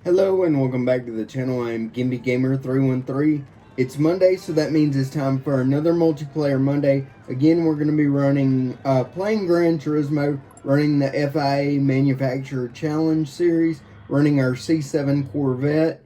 Hello and welcome back to the channel. I'm Gimby Gamer 313. It's Monday, so that means it's time for another multiplayer Monday. Again, we're going to be running, playing Gran Turismo, running the FIA Manufacturer Challenge Series, running our C7 Corvette.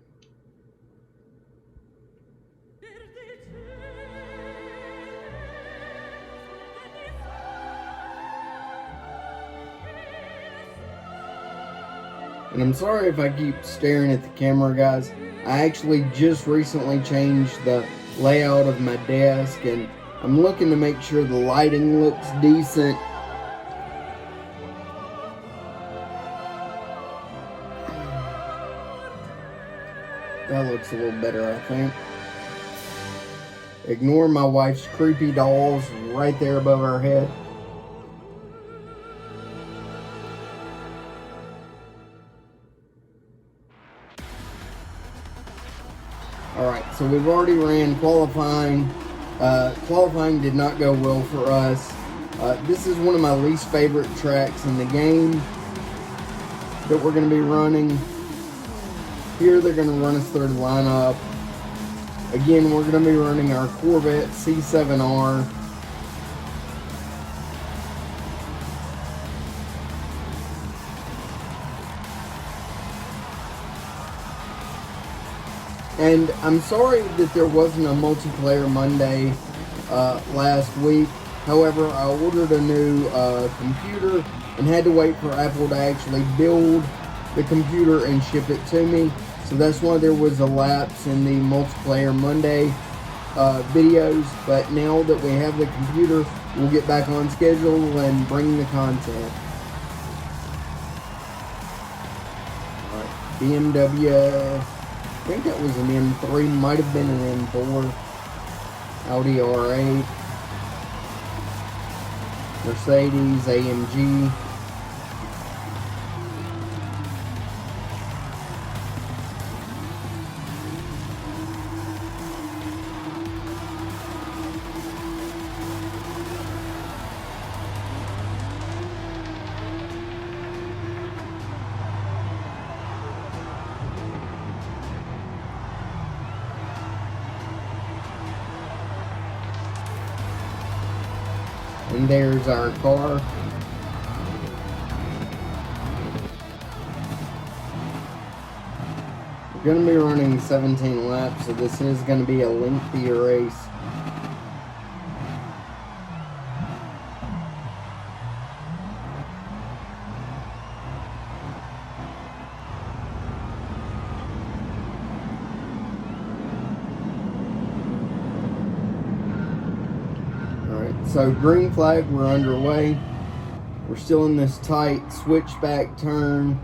And I'm sorry if I keep staring at the camera, guys. I actually just recently changed the layout of my desk, and I'm looking to make sure the lighting looks decent. That looks a little better, I think. Ignore my wife's creepy dolls right there above our head. Alright, so we've already ran qualifying. Qualifying did not go well for us. This is one of my least favorite tracks in the game that we're going to be running. Here they're going to run us through the lineup. Again, we're going to be running our Corvette C7R. And I'm sorry that there wasn't a multiplayer Monday last week. However, I ordered a new computer and had to wait for Apple to actually build the computer and ship it to me. So that's why there was a lapse in the multiplayer Monday videos. But now that we have the computer, we'll get back on schedule and bring the content. All right, BMW. I think that was an M3, might have been an M4, Audi R8, Mercedes, AMG. And there's our car. We're going to be running 17 laps, so this is going to be a lengthy race. So green flag, we're underway. We're still in this tight switchback turn.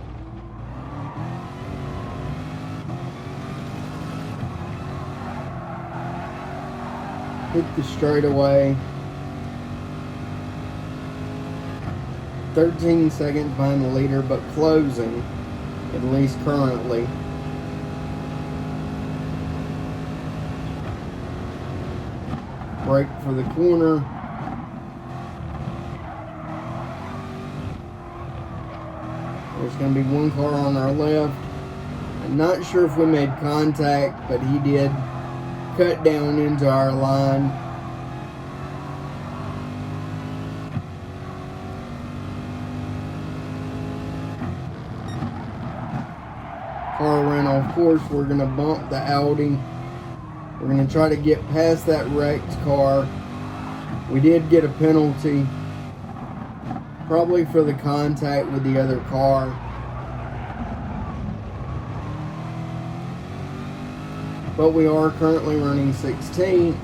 Hit the straightaway. 13 seconds behind the leader, but closing, at least currently. Brake for the corner. There's going to be one car on our left. I'm not sure if we made contact, but he did cut down into our line. Car ran off course. We're going to bump the Audi. We're going to try to get past that wrecked car. We did get a penalty, probably for the contact with the other car. But we are currently running 16.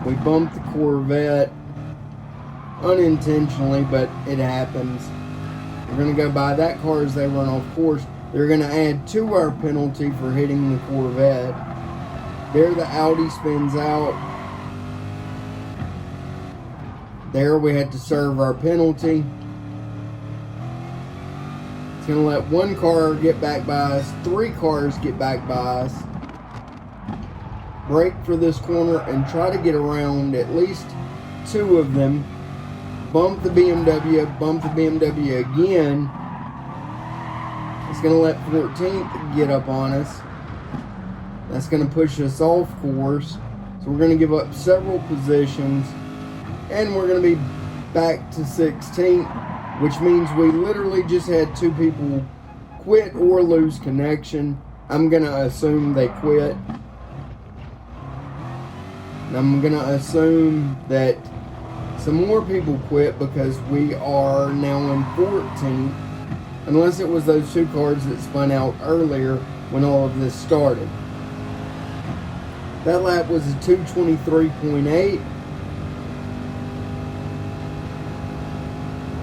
We bumped the Corvette unintentionally, but it happens. We're going to go by that car as they run off course. They're going to add to our penalty for hitting the Corvette. There the Audi spins out. There we had to serve our penalty. It's going to let one car get back by us, 3 cars get back by us. Brake for this corner and try to get around at least 2 of them. Bump the BMW again. It's going to let 14th get up on us. That's going to push us off course. So we're going to give up several positions. And we're going to be back to 16th, which means we literally just had 2 people quit or lose connection. I'm going to assume they quit. And I'm going to assume that some more people quit because we are now in 14th. Unless it was those 2 cars that spun out earlier when all of this started. That lap was a 2:23.8.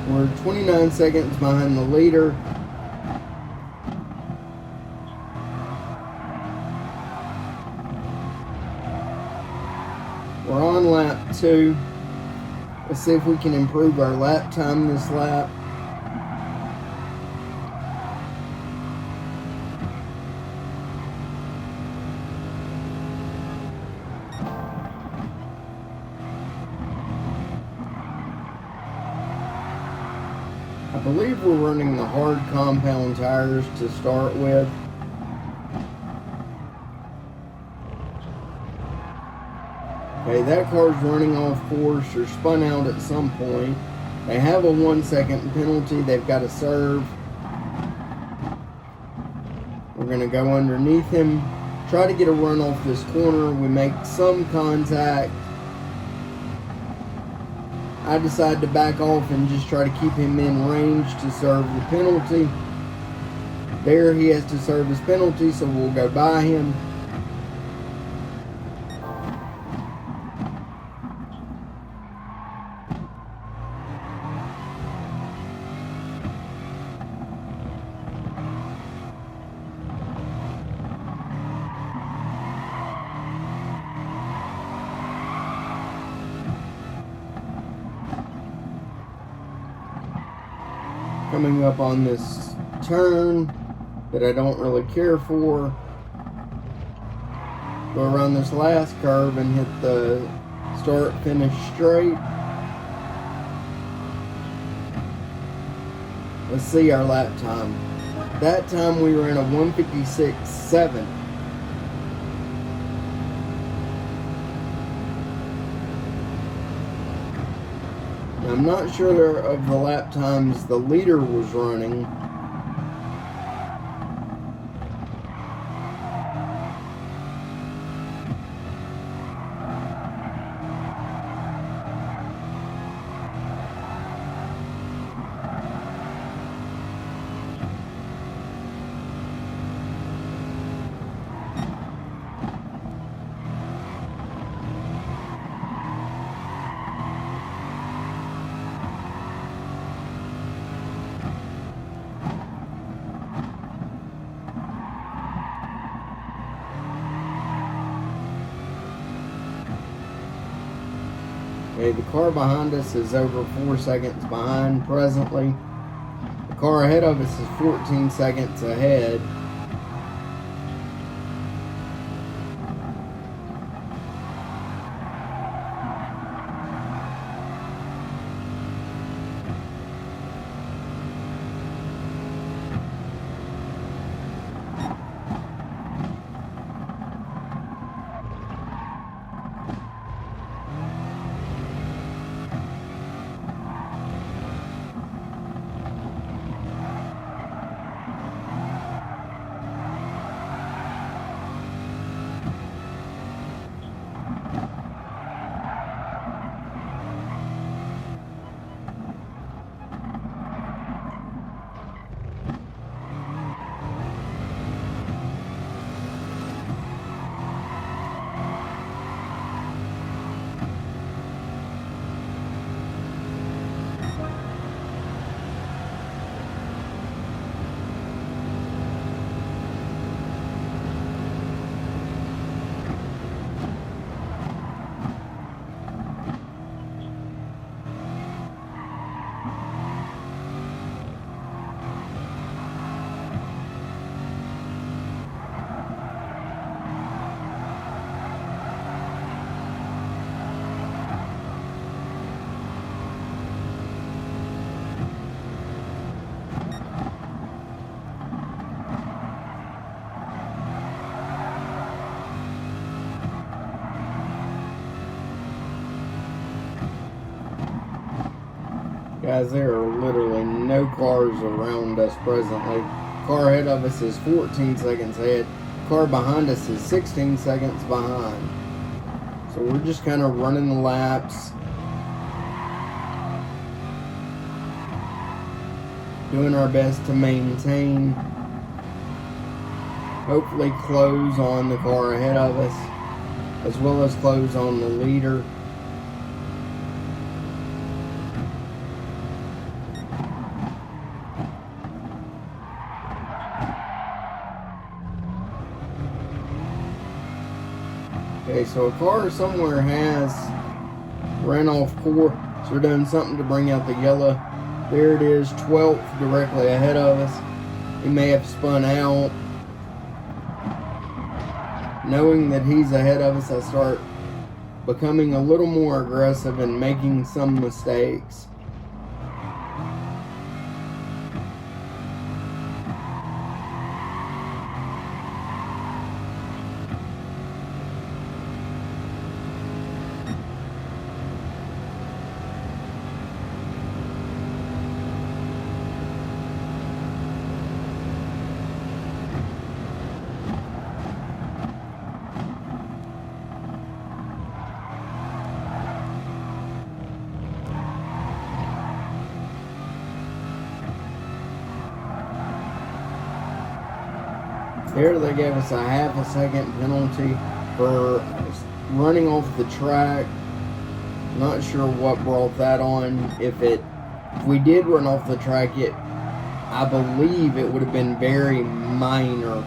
We're 29 seconds behind the leader. We're on lap 2. Let's see if we can improve our lap time this lap. I believe we're running the hard compound tires to start with. Okay, that car's running off course or spun out at some point. They have a 1-second penalty they've got to serve. We're going to go underneath him, try to get a run off this corner. We make some contact. I decide to back off and just try to keep him in range to serve the penalty. There he has to serve his penalty, so we'll go by him. Coming up on this turn that I don't really care for. Go around this last curve and hit the start finish straight. Let's see our lap time. That time we were in a 1:56.7. I'm not sure of the lap times the leader was running. Okay, the car behind us is over 4 seconds behind presently. The car ahead of us is 14 seconds ahead. Guys, there are literally no cars around us presently. Car ahead of us is 14 seconds ahead. Car behind us is 16 seconds behind. So we're just kind of running the laps, doing our best to maintain, hopefully close on the car ahead of us, as well as close on the leader. Okay, so a car somewhere has ran off course. So we're doing something to bring out the yellow. There it is, 12th directly ahead of us. He may have spun out. Knowing that he's ahead of us, I start becoming a little more aggressive and making some mistakes. Here they gave us a half a second penalty for running off the track. Not sure what brought that on. If we did run off the track, I believe it would have been very minor.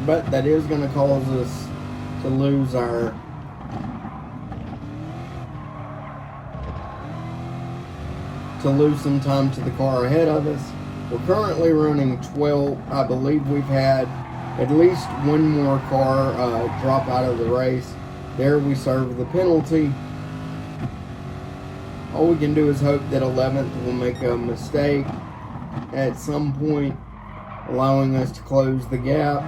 But that is going to cause us to lose some time to the car ahead of us. We're currently running 12. I believe we've had at least one more car drop out of the race. There we serve the penalty. All we can do is hope that 11th will make a mistake at some point, allowing us to close the gap.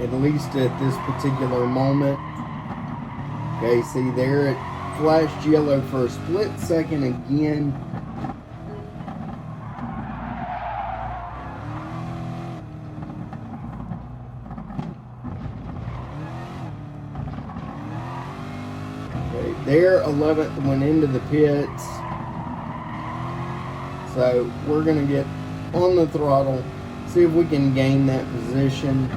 At least at this particular moment. Okay, see there it flashed yellow for a split second again. Okay, there 11th went into the pits. So we're going to get on the throttle, see if we can gain that position.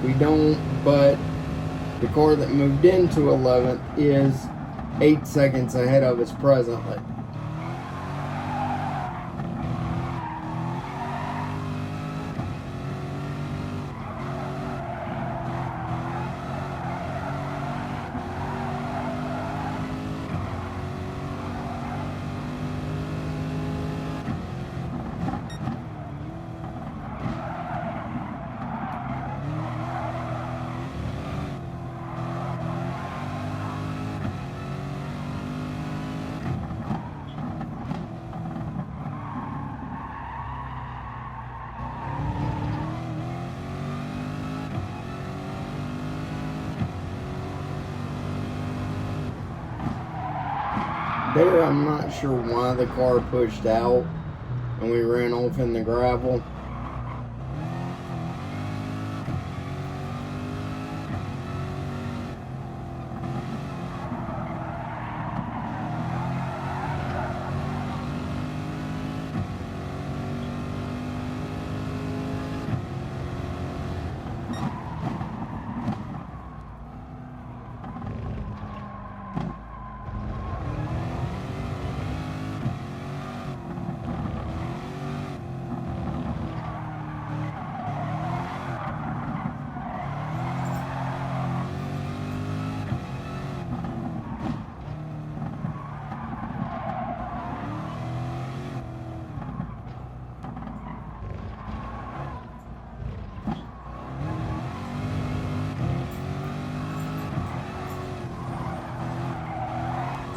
We don't, but the car that moved into 11th is 8 seconds ahead of us presently. There, I'm not sure why the car pushed out and we ran off in the gravel.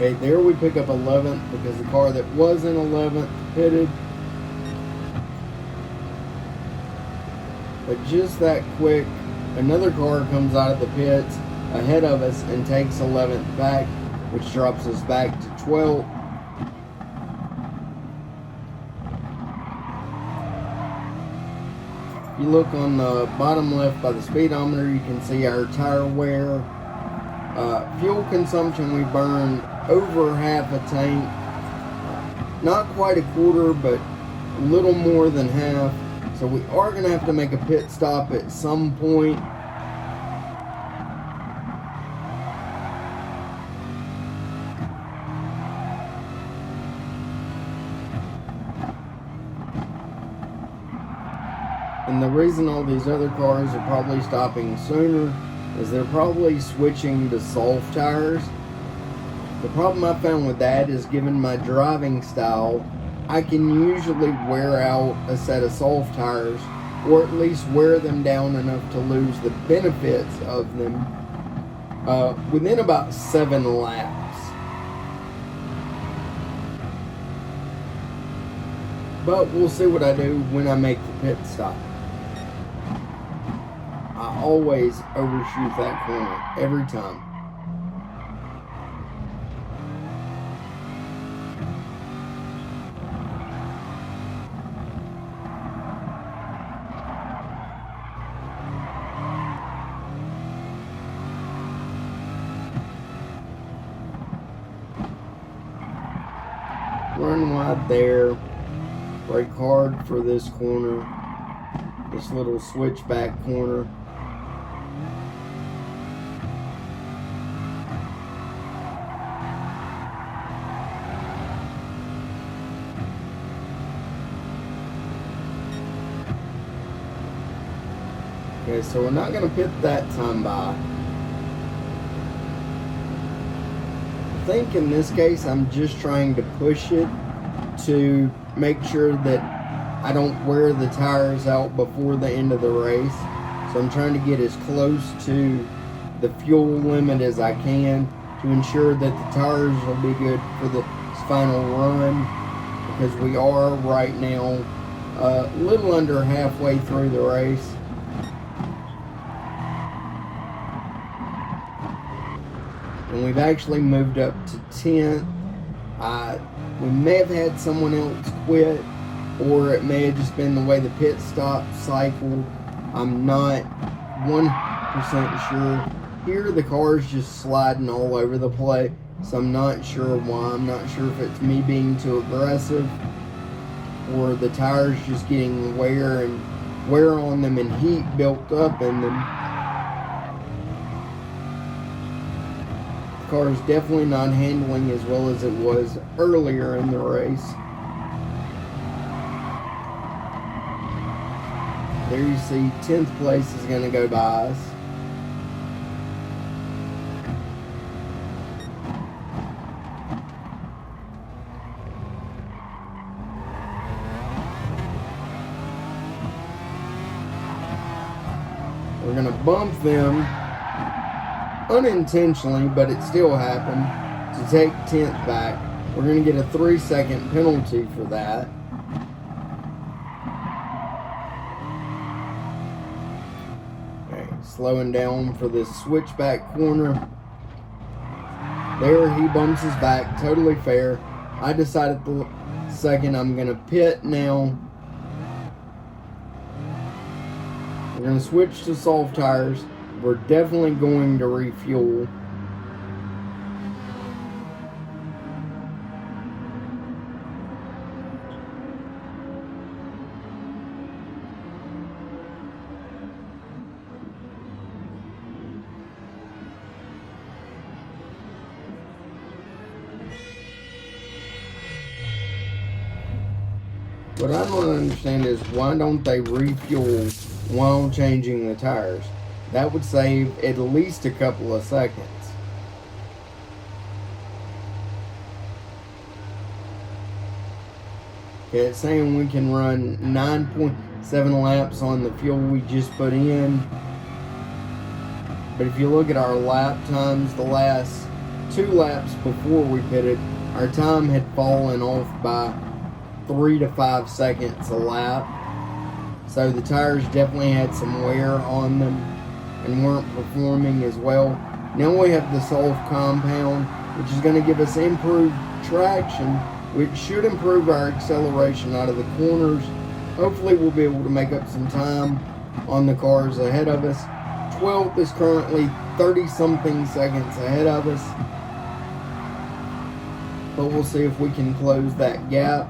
Okay, there we pick up 11th because the car that was in 11th pitted. But just that quick, another car comes out of the pits ahead of us and takes 11th back, which drops us back to 12th. If you look on the bottom left by the speedometer, you can see our tire wear. Fuel consumption, we burned over half a tank. Not quite a quarter, but a little more than half. So we are going to have to make a pit stop at some point. And the reason all these other cars are probably stopping sooner is they're probably switching to soft tires. The problem I found with that is, given my driving style, I can usually wear out a set of soft tires, or at least wear them down enough to lose the benefits of them within about 7 laps. But we'll see what I do when I make the pit stop. I always overshoot that corner every time. Run wide there, brake hard for this corner, this little switchback corner. Okay, so we're not going to pit that time by. I think in this case I'm just trying to push it to make sure that I don't wear the tires out before the end of the race. So I'm trying to get as close to the fuel limit as I can to ensure that the tires will be good for the final run, because we are right now a little under halfway through the race. And we've actually moved up to 10th. We may have had someone else quit, or it may have just been the way the pit stop cycled. I'm not 100% sure. Here the car's just sliding all over the place, so I'm not sure why. I'm not sure if it's me being too aggressive, or the tires just getting wear on them and heat built up in them. The car is definitely not handling as well as it was earlier in the race. There you see 10th place is going to go by us. We're going to bump them unintentionally, but it still happened, to take 10th back. We're going to get a 3-second penalty for that. Okay, slowing down for this switchback corner. There he bumps us back, totally fair. I decided the second I'm going to pit now. We're going to switch to soft tires. We're definitely going to refuel. What I don't understand is, why don't they refuel while changing the tires? That would save at least a couple of seconds. Okay, it's saying we can run 9.7 laps on the fuel we just put in. But if you look at our lap times the last 2 laps before we pitted, our time had fallen off by 3 to 5 seconds a lap. So the tires definitely had some wear on them and weren't performing as well. Now we have the soft compound, which is going to give us improved traction, which should improve our acceleration out of the corners. Hopefully we'll be able to make up some time on the cars ahead of us. 12th is currently 30-something seconds ahead of us, but we'll see if we can close that gap.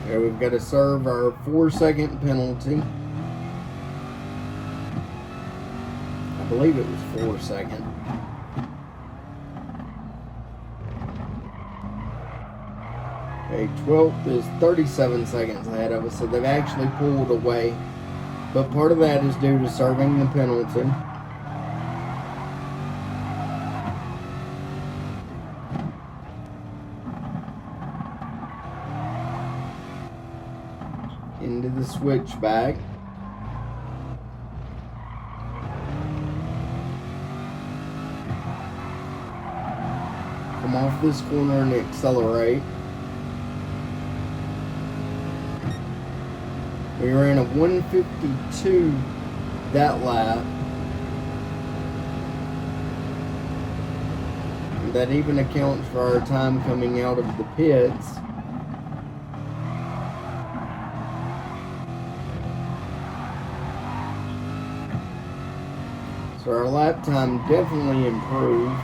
Okay, we've got to serve our 4-second penalty. I believe it was 4 seconds. Okay, 12th is 37 seconds ahead of us, so they've actually pulled away. But part of that is due to serving the penalty. Into the switchback. Come off this corner and accelerate. We ran a 152 that lap. That even accounts for our time coming out of the pits. So our lap time definitely improved.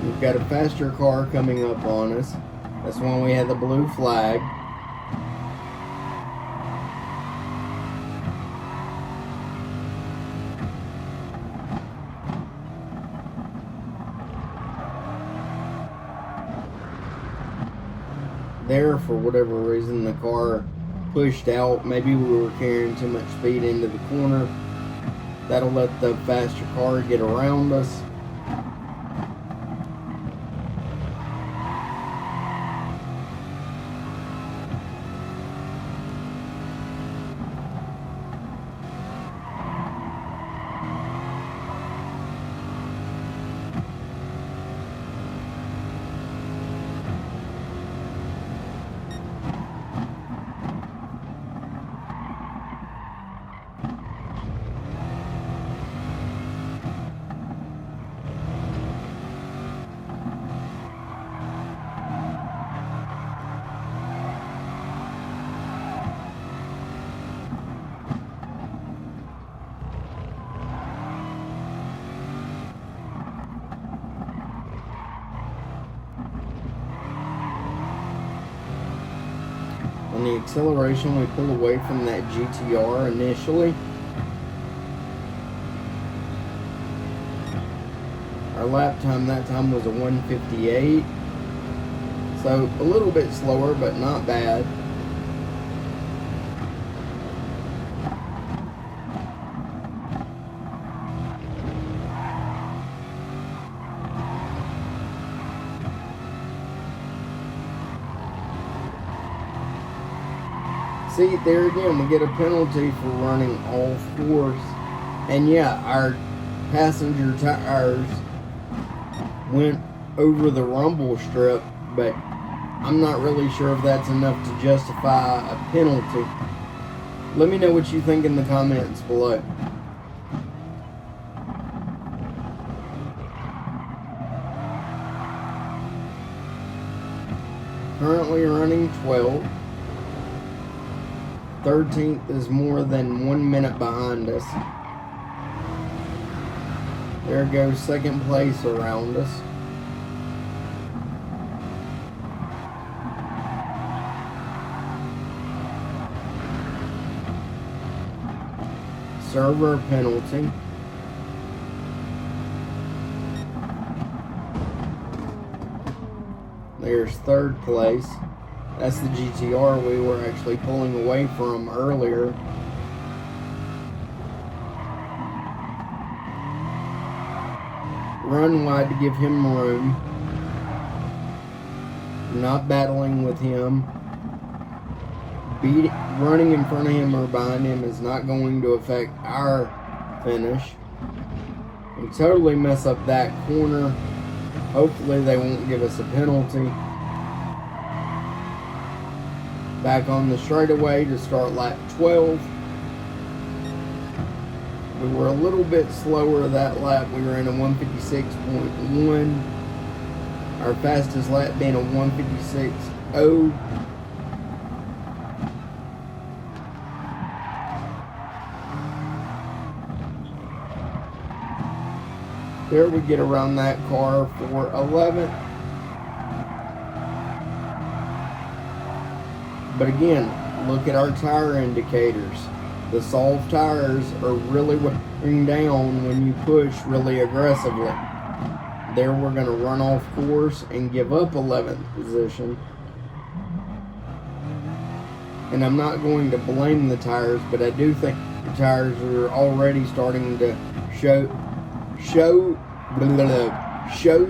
We've got a faster car coming up on us. That's when we had the blue flag. There, for whatever reason, the car pushed out. Maybe we were carrying too much speed into the corner. That'll let the faster car get around us. On the acceleration, we pull away from that GTR initially. Our lap time that time was a 1:58. So a little bit slower, but not bad. See, there again, we get a penalty for running off course. And yeah, our passenger tires went over the rumble strip, but I'm not really sure if that's enough to justify a penalty. Let me know what you think in the comments below. Currently running 12th. 13th is more than 1 minute behind us. There goes second place around us. Server penalty. There's third place. That's the GTR we were actually pulling away from earlier. Run wide to give him room. Not battling with him. Running in front of him or behind him is not going to affect our finish. We totally mess up that corner. Hopefully they won't give us a penalty. Back on the straightaway to start lap 12. We were a little bit slower that lap. We were in a 156.1. Our fastest lap being a 156.0. There we get around that car for 11th. But again, look at our tire indicators. The soft tires are really wearing down when you push really aggressively. There we're going to run off course and give up 11th position. And I'm not going to blame the tires, but I do think the tires are already starting to show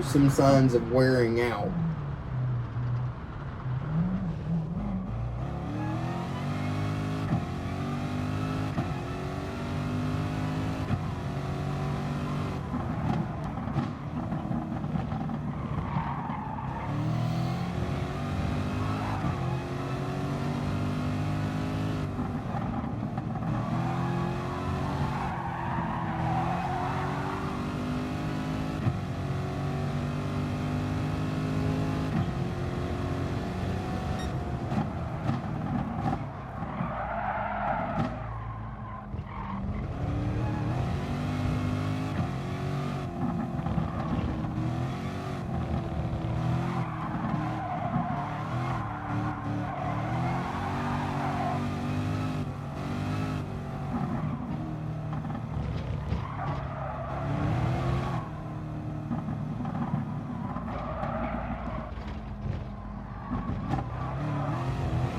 some signs of wearing out.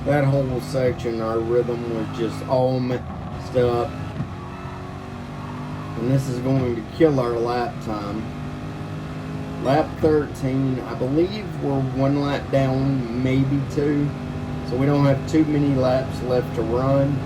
That whole section, our rhythm was just all messed up. And this is going to kill our lap time. Lap 13, I believe we're one lap down, maybe two. So we don't have too many laps left to run.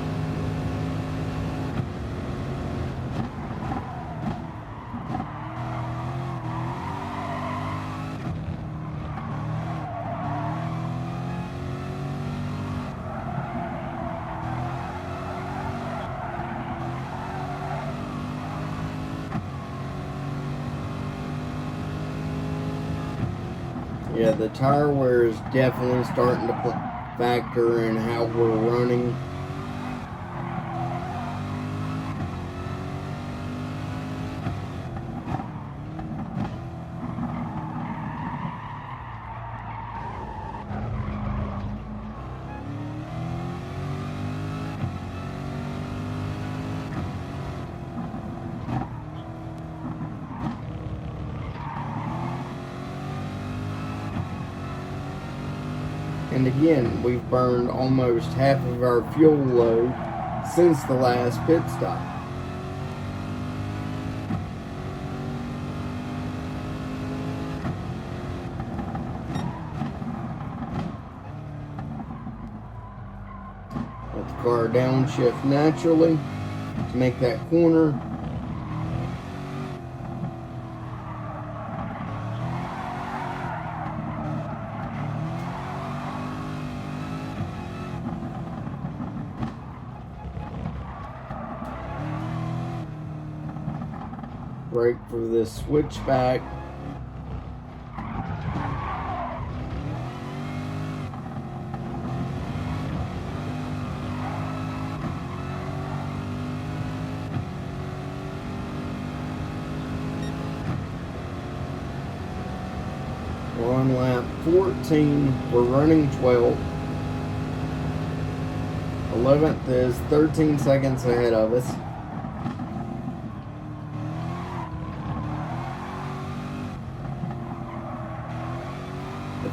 Yeah, the tire wear is definitely starting to factor in how we're running. And again, we've burned almost half of our fuel load since the last pit stop. Let the car downshift naturally to make that corner. Brake for this switchback. We're on lap 14. We're running 12th. 11th is 13 seconds ahead of us.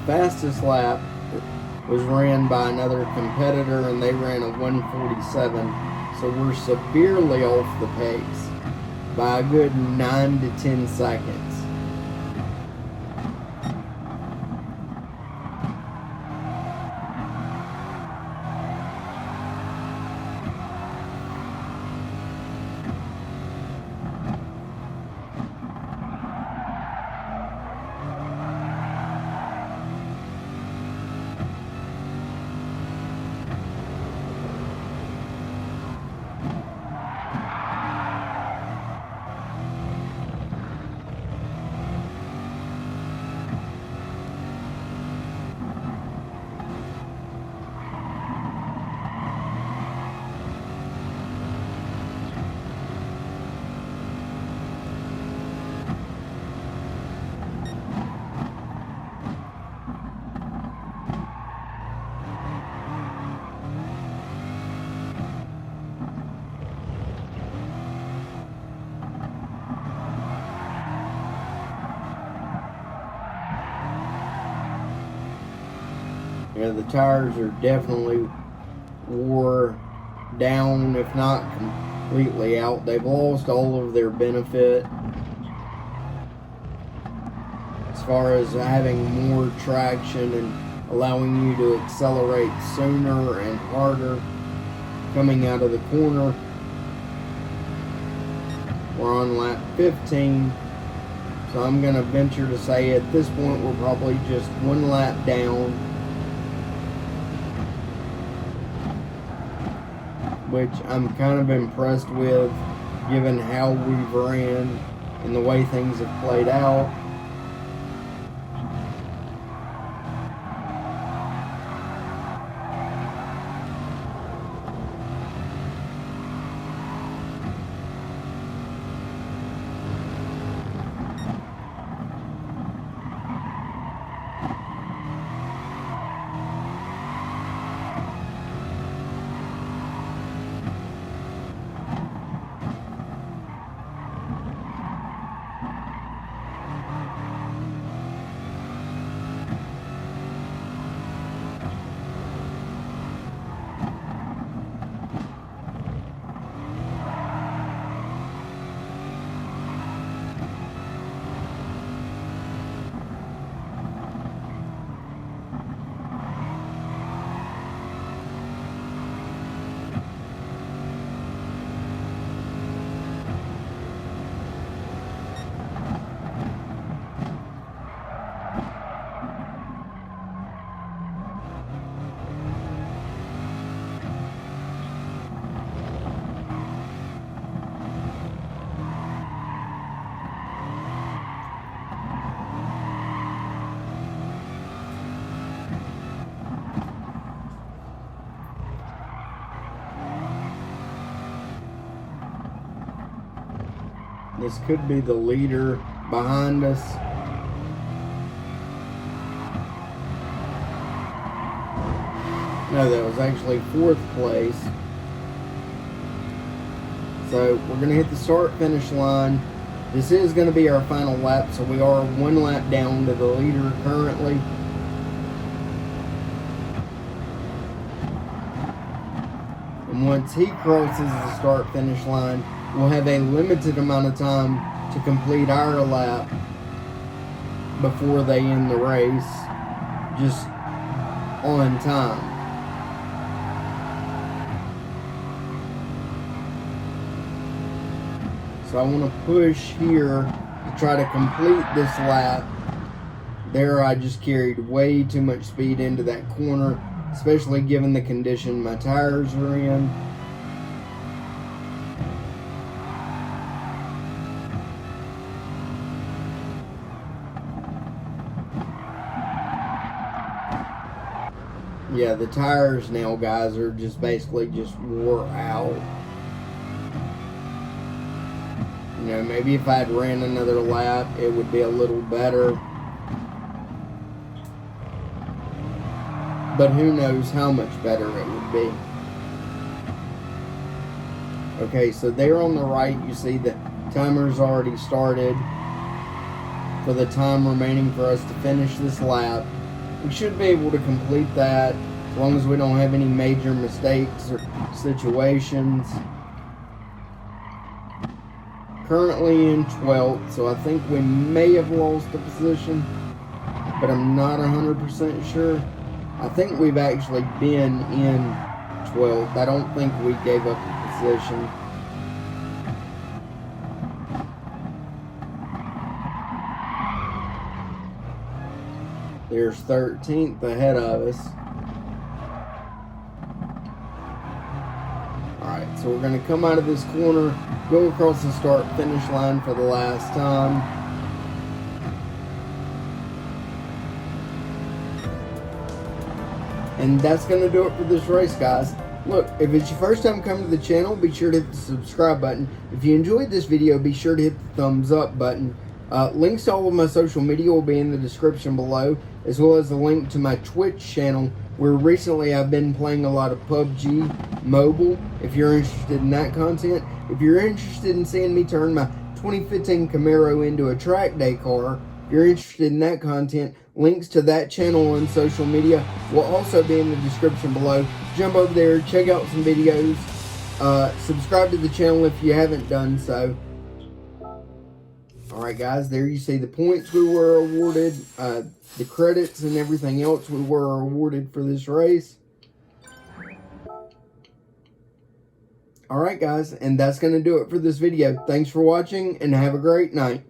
fastest lap was ran by another competitor, and they ran a 1:47. So we're severely off the pace by a good 9 to 10 seconds. Yeah, the tires are definitely wore down, if not completely out. They've lost all of their benefit as far as having more traction and allowing you to accelerate sooner and harder coming out of the corner. We're on lap 15, so I'm going to venture to say at this point we're probably just one lap down, which I'm kind of impressed with given how we've ran and the way things have played out. This could be the leader behind us. No, that was actually 4th place. So we're going to hit the start-finish line. This is going to be our final lap, so we are one lap down to the leader currently. And once he crosses the start-finish line, we'll have a limited amount of time to complete our lap before they end the race, just on time. So I want to push here to try to complete this lap. There I just carried way too much speed into that corner, especially given the condition my tires are in. Yeah, the tires now, guys, are just basically just wore out. You know, maybe if I'd ran another lap, it would be a little better. But who knows how much better it would be. Okay, so there on the right, you see the timer's already started for the time remaining for us to finish this lap. we should be able to complete that as long as we don't have any major mistakes or situations. Currently in 12th, so I think we may have lost a position, but I'm not 100% sure. I think we've actually been in 12th. I don't think we gave up a position. There's 13th ahead of us. Alright, so we're going to come out of this corner, go across the start-finish line for the last time. And that's going to do it for this race, guys. Look, if it's your first time coming to the channel, be sure to hit the subscribe button. If you enjoyed this video, be sure to hit the thumbs up button. Links to all of my social media will be in the description below, as well as a link to my Twitch channel, where recently I've been playing a lot of PUBG Mobile, if you're interested in that content. If you're interested in seeing me turn my 2015 Camaro into a track day car, if you're interested in that content, links to that channel on social media will also be in the description below. Jump over there, check out some videos, subscribe to the channel if you haven't done so. Alright guys, there you see the points we were awarded, the credits and everything else we were awarded for this race. Alright guys, and that's going to do it for this video. Thanks for watching and have a great night.